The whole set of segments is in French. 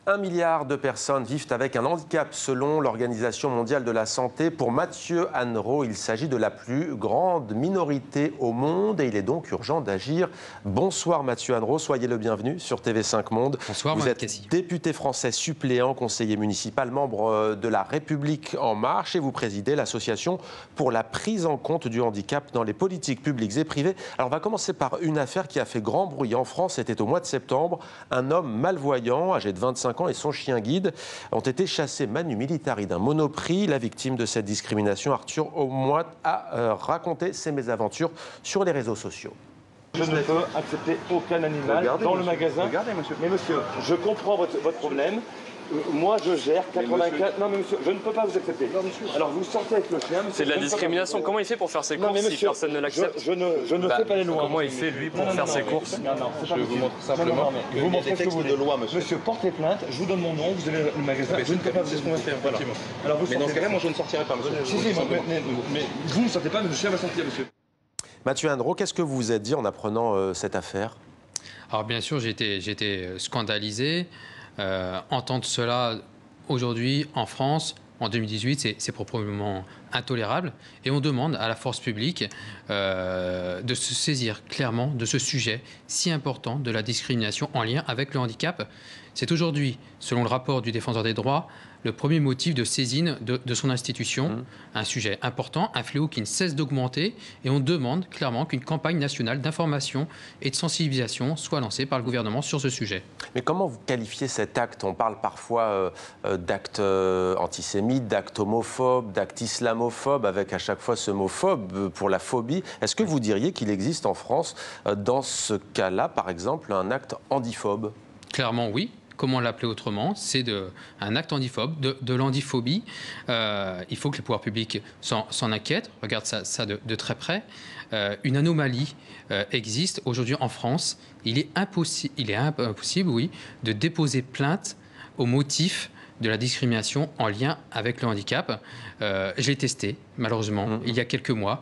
1 milliard de personnes vivent avec un handicap selon l'Organisation mondiale de la santé. Pour Mathieu Annereau, il s'agit de la plus grande minorité au monde et il est donc urgent d'agir. Bonsoir Mathieu Annereau, soyez le bienvenu sur TV5 Monde. Bonsoir, vous êtes député français suppléant, conseiller municipal, membre de la République En Marche et vous présidez l'association pour la prise en compte du handicap dans les politiques publiques et privées. Alors on va commencer par une affaire qui a fait grand bruit en France. C'était au mois de septembre. Un homme malvoyant, âgé de 25 ans, et son chien guide ont été chassés manu militari d'un monoprix. La victime de cette discrimination, Arthur Aumoine, a raconté ses mésaventures sur les réseaux sociaux. Je ne peux accepter aucun animal dans le magasin. Regardez, monsieur. Mais monsieur, je comprends votre problème. Moi, je gère 84... Non, mais monsieur, je ne peux pas vous accepter. Non, monsieur. Alors, vous sortez avec le chien, monsieur. C'est de la discrimination. Comment il fait pour faire ses courses si personne ne l'accepte? Je ne fais pas les lois. Comment il fait, lui, pour faire ses courses? Non, je vous montre simplement. Vous montrez ce que vous de loi, monsieur. Monsieur, portez plainte, je vous donne mon nom, vous avez le magasin. Je ne peux pas vous accepter. Voilà. Alors, vous mais dans ce cas-là, moi, je ne sortirai pas, monsieur. Si, mais vous ne sortez pas, mais le chien va sortir, monsieur. Mathieu Annereau, qu'est-ce que vous vous êtes dit en apprenant cette affaire? Alors bien sûr, j'ai été scandalisé. Entendre cela aujourd'hui en France, en 2018, c'est probablement intolérable. Et on demande à la force publique de se saisir clairement de ce sujet si important de la discrimination en lien avec le handicap. C'est aujourd'hui, selon le rapport du Défenseur des droits, le premier motif de saisine de son institution. Un sujet important, un fléau qui ne cesse d'augmenter. Et on demande clairement qu'une campagne nationale d'information et de sensibilisation soit lancée par le gouvernement sur ce sujet. Mais comment vous qualifiez cet acte? On parle parfois d'actes antisémites, d'actes homophobes, d'actes islamophobes, avec à chaque fois ce mot phobe pour la phobie. Est-ce que vous diriez qu'il existe en France, dans ce cas-là, par exemple, un acte handiphobe? Clairement, oui. Comment l'appeler autrement? C'est un acte handiphobe, de l'handiphobie. Il faut que les pouvoirs publics s'en inquiètent, regardent ça de très près. Une anomalie existe aujourd'hui en France. Il est impossible, oui, de déposer plainte au motif de la discrimination en lien avec le handicap. Je l'ai testé, malheureusement, il y a quelques mois.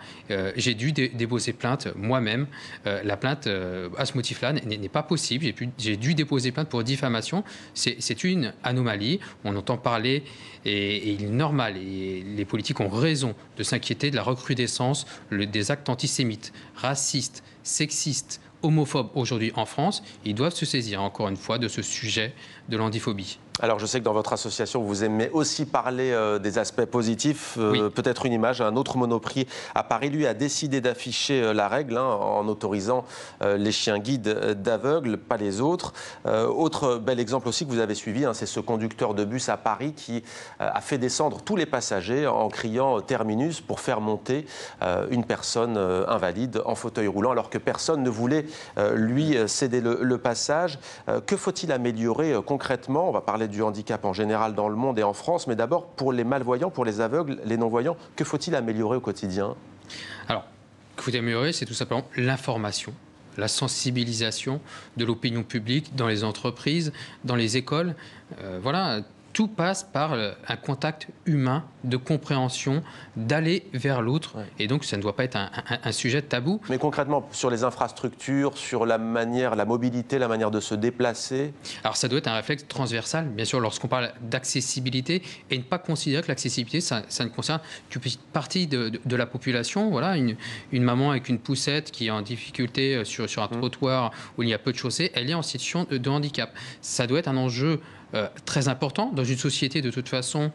J'ai dû déposer plainte moi-même. La plainte à ce motif-là n'est pas possible. J'ai dû déposer plainte pour diffamation. C'est une anomalie. On entend parler et il est normal. Et les politiques ont raison de s'inquiéter de la recrudescence des actes antisémites, racistes, sexistes, homophobes aujourd'hui en France. Ils doivent se saisir, encore une fois, de ce sujet de l'handiphobie. Alors, je sais que dans votre association, vous aimez aussi parler des aspects positifs. Oui. Peut-être une image. Un autre monoprix à Paris, lui, a décidé d'afficher la règle en autorisant les chiens guides d'aveugles, pas les autres. Autre bel exemple aussi que vous avez suivi, c'est ce conducteur de bus à Paris qui a fait descendre tous les passagers en criant « terminus » pour faire monter une personne invalide en fauteuil roulant, alors que personne ne voulait lui céder le passage. Que faut-il améliorer concrètement? On va parler du handicap en général dans le monde et en France, mais d'abord pour les malvoyants, pour les aveugles, les non-voyants, que faut-il améliorer au quotidien? Alors, ce qu'il faut améliorer, c'est tout simplement l'information, la sensibilisation de l'opinion publique dans les entreprises, dans les écoles. Voilà, tout passe par un contact humain de compréhension, d'aller vers l'autre. Ouais. Et donc, ça ne doit pas être un sujet tabou. Mais concrètement, sur les infrastructures, sur la manière, la mobilité, la manière de se déplacer? Alors, ça doit être un réflexe transversal, bien sûr, lorsqu'on parle d'accessibilité, et ne pas considérer que l'accessibilité, ça ne concerne qu'une petite partie de la population. Voilà, une maman avec une poussette qui est en difficulté sur un trottoir où il y a peu de chaussées, elle est en situation de handicap. Ça doit être un enjeu très important dans une société de toute façon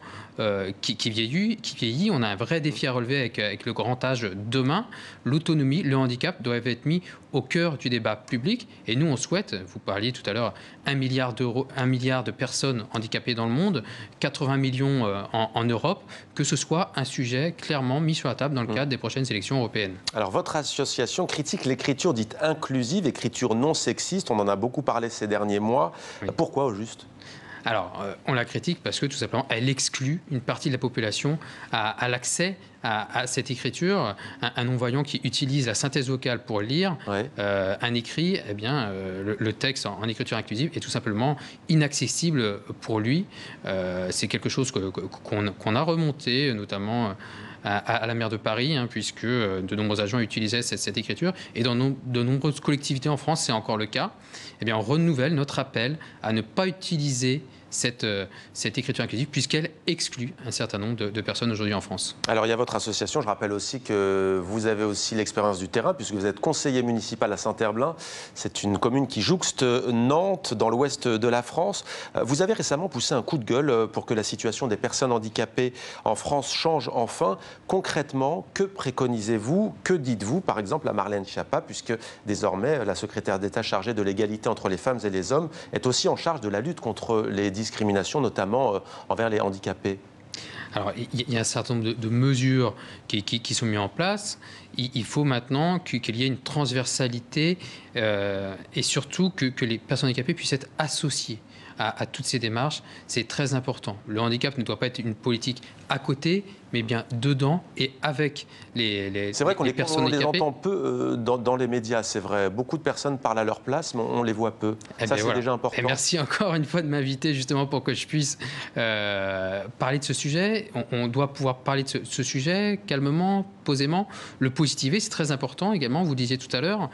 qui vieillit. On a un vrai défi à relever avec le grand âge demain. L'autonomie, le handicap doivent être mis au cœur du débat public. Et nous, on souhaite, vous parliez tout à l'heure, 1 milliard de personnes handicapées dans le monde, 80 millions en Europe, que ce soit un sujet clairement mis sur la table dans le cadre des prochaines élections européennes. Alors, votre association critique l'écriture dite inclusive, écriture non sexiste. On en a beaucoup parlé ces derniers mois. Oui. Pourquoi, au juste ? Alors, on la critique parce que, tout simplement, elle exclut une partie de la population à l'accès à cette écriture. Un non-voyant qui utilise la synthèse vocale pour lire un écrit, eh bien, le texte en écriture inclusive est tout simplement inaccessible pour lui. C'est quelque chose qu'on a remonté, notamment à la maire de Paris, puisque de nombreux agents utilisaient cette écriture. Et dans de nombreuses collectivités en France, c'est encore le cas. Eh bien, on renouvelle notre appel à ne pas utiliser cette écriture inclusive, puisqu'elle exclut un certain nombre de personnes aujourd'hui en France. Alors il y a votre association, je rappelle aussi que vous avez aussi l'expérience du terrain, puisque vous êtes conseiller municipal à Saint-Herblain. C'est une commune qui jouxte Nantes, dans l'ouest de la France. Vous avez récemment poussé un coup de gueule pour que la situation des personnes handicapées en France change enfin. Concrètement, que préconisez-vous, que dites-vous, par exemple, à Marlène Schiappa, puisque désormais la secrétaire d'État chargée de l'égalité entre les femmes et les hommes est aussi en charge de la lutte contre les discriminations, notamment envers les handicapés? Alors, il y a un certain nombre de mesures qui sont mises en place. Il faut maintenant qu'il y ait une transversalité et surtout que les personnes handicapées puissent être associées à toutes ces démarches. C'est très important. Le handicap ne doit pas être une politique à côté, mais bien dedans et avec les personnes handicapées. C'est vrai qu'on les entend peu dans les médias, c'est vrai. Beaucoup de personnes parlent à leur place, mais on les voit peu. Ça, c'est déjà important. Et merci encore une fois de m'inviter justement pour que je puisse parler de ce sujet. On doit pouvoir parler de ce sujet calmement, posément. Le positiver, c'est très important également, vous le disiez tout à l'heure.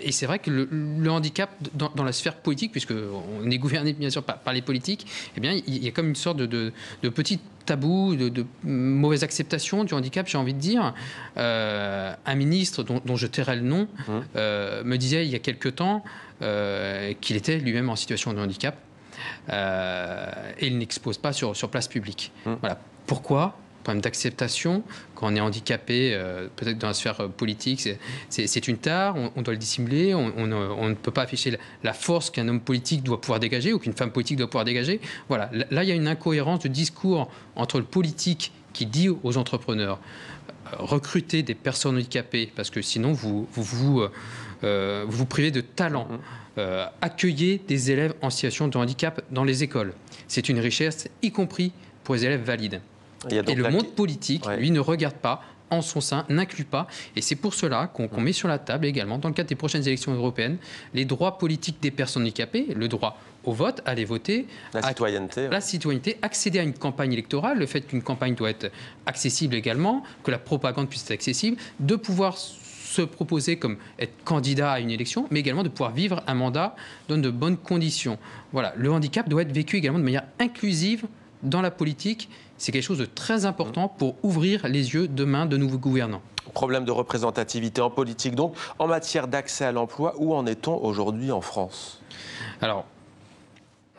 Et c'est vrai que le handicap dans la sphère politique, puisqu'on est gouverné bien sûr par les politiques, eh bien, il y a comme une sorte de petit tabou, de mauvaise acceptation du handicap, j'ai envie de dire. Un ministre dont je tairai le nom me disait il y a quelque temps qu'il était lui-même en situation de handicap et il n'expose pas sur place publique. Voilà. Pourquoi ? Problème d'acceptation. Quand on est handicapé, peut-être dans la sphère politique, c'est une tare, on doit le dissimuler, on ne peut pas afficher la force qu'un homme politique doit pouvoir dégager ou qu'une femme politique doit pouvoir dégager. Voilà, là il y a une incohérence de discours entre le politique qui dit aux entrepreneurs recrutez des personnes handicapées parce que sinon vous privez de talent. Accueillez des élèves en situation de handicap dans les écoles. C'est une richesse, y compris pour les élèves valides. Et le monde politique, lui, ne regarde pas en son sein, n'inclut pas. Et c'est pour cela qu'on met sur la table également, dans le cadre des prochaines élections européennes, les droits politiques des personnes handicapées, le droit au vote, aller voter, la citoyenneté, accéder à une campagne électorale, le fait qu'une campagne doit être accessible également, que la propagande puisse être accessible, de pouvoir se proposer comme être candidat à une élection, mais également de pouvoir vivre un mandat dans de bonnes conditions. Voilà, le handicap doit être vécu également de manière inclusive dans la politique. C'est quelque chose de très important pour ouvrir les yeux demain de nouveaux gouvernants. Problème de représentativité en politique, donc. En matière d'accès à l'emploi, où en est-on aujourd'hui en France ? Alors,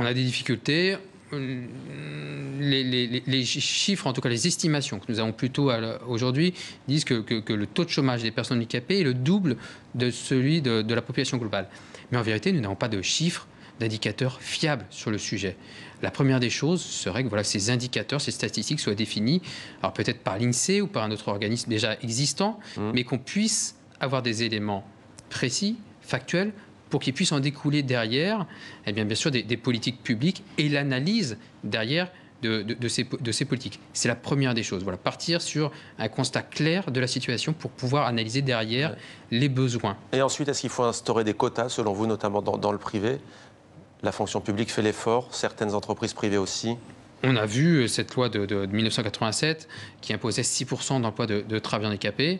on a des difficultés. Les chiffres, en tout cas les estimations que nous avons plutôt aujourd'hui, disent que le taux de chômage des personnes handicapées est le double de celui de la population globale. Mais en vérité, nous n'avons pas de chiffres, d'indicateurs fiables sur le sujet. La première des choses serait que ces indicateurs, ces statistiques soient définis, alors peut-être par l'INSEE ou par un autre organisme déjà existant, mais qu'on puisse avoir des éléments précis, factuels, pour qu'ils puissent en découler derrière, eh bien sûr, des politiques publiques et l'analyse derrière de ces politiques. C'est la première des choses. Voilà, partir sur un constat clair de la situation pour pouvoir analyser derrière les besoins. Et ensuite, est-ce qu'il faut instaurer des quotas, selon vous, notamment dans le privé ? La fonction publique fait l'effort, certaines entreprises privées aussi. On a vu cette loi de 1987 qui imposait 6% d'emplois de travailleurs handicapés.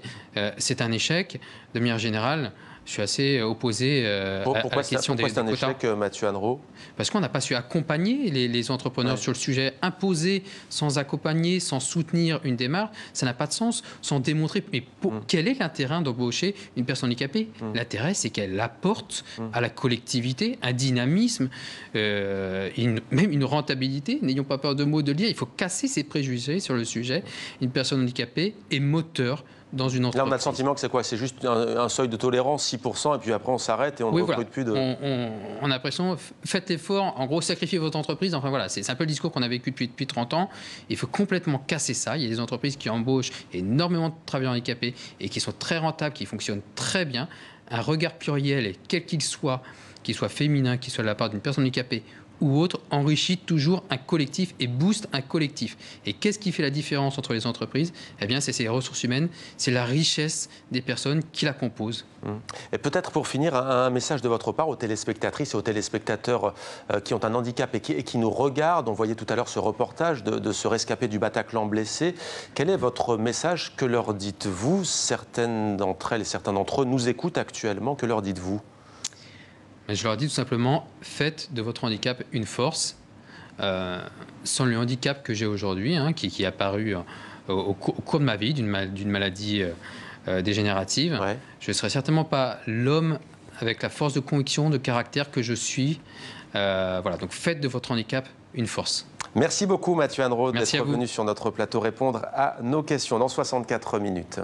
C'est un échec. De manière générale, je suis assez opposé à la question des quotas. Pourquoi c'est un échec, Mathieu Annereau ? Parce qu'on n'a pas su accompagner les entrepreneurs sur le sujet. Imposer sans accompagner, sans soutenir une démarche, ça n'a pas de sens. Sans démontrer. Mais quel est l'intérêt d'embaucher une personne handicapée ? L'intérêt, c'est qu'elle apporte à la collectivité un dynamisme, même une rentabilité. N'ayons pas peur de mots de le dire. Il faut casser ses préjugés sur le sujet. Une personne handicapée est moteur dans une entreprise. Là, on a le sentiment que c'est quoi ? C'est juste un seuil de tolérance, 6%, et puis après on s'arrête et on ne recrute plus de... On a l'impression, faites l'effort, en gros, sacrifiez votre entreprise. Enfin voilà, c'est un peu le discours qu'on a vécu depuis 30 ans. Il faut complètement casser ça. Il y a des entreprises qui embauchent énormément de travailleurs handicapés et qui sont très rentables, qui fonctionnent très bien. Un regard pluriel, et quel qu'il soit féminin, qu'il soit de la part d'une personne handicapée ou autre, enrichit toujours un collectif et booste un collectif. Et qu'est-ce qui fait la différence entre les entreprises ? Eh bien, c'est ces ressources humaines, c'est la richesse des personnes qui la composent. Et peut-être pour finir, un message de votre part aux téléspectatrices et aux téléspectateurs qui ont un handicap et qui nous regardent. On voyait tout à l'heure ce reportage de ce rescapé du Bataclan blessé. Quel est votre message ? Que leur dites-vous ? Certaines d'entre elles et certains d'entre eux nous écoutent actuellement. Que leur dites-vous ? Mais je leur dis tout simplement, faites de votre handicap une force. Sans le handicap que j'ai aujourd'hui, hein, qui est apparu au cours de ma vie, d'une maladie dégénérative, Ouais. je ne serais certainement pas l'homme avec la force de conviction, de caractère que je suis. Voilà, donc faites de votre handicap une force. Merci beaucoup Mathieu Anrod Merci d'être à vous. venu sur notre plateau répondre à nos questions dans 64 minutes.